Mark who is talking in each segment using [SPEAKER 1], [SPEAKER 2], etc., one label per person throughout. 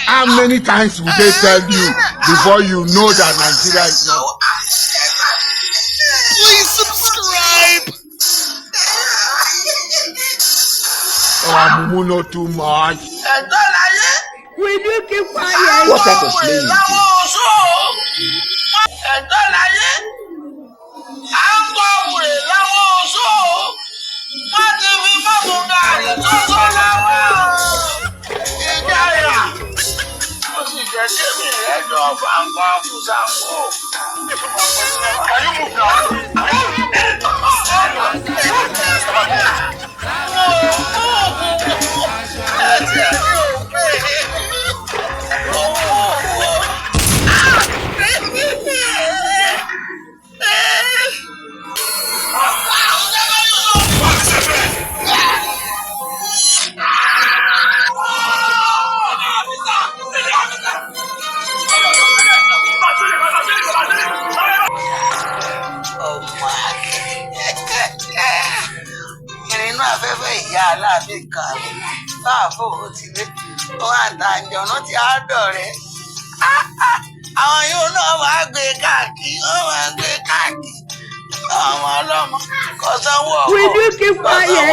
[SPEAKER 1] How many times will they tell you before you know that Nigeria is not?
[SPEAKER 2] Please subscribe.
[SPEAKER 1] Oh, Mumu, not too much.
[SPEAKER 3] Will you keep quiet?
[SPEAKER 1] What type of playing is this?
[SPEAKER 2] Can you move now?
[SPEAKER 3] Will you keep quiet?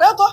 [SPEAKER 4] Beto,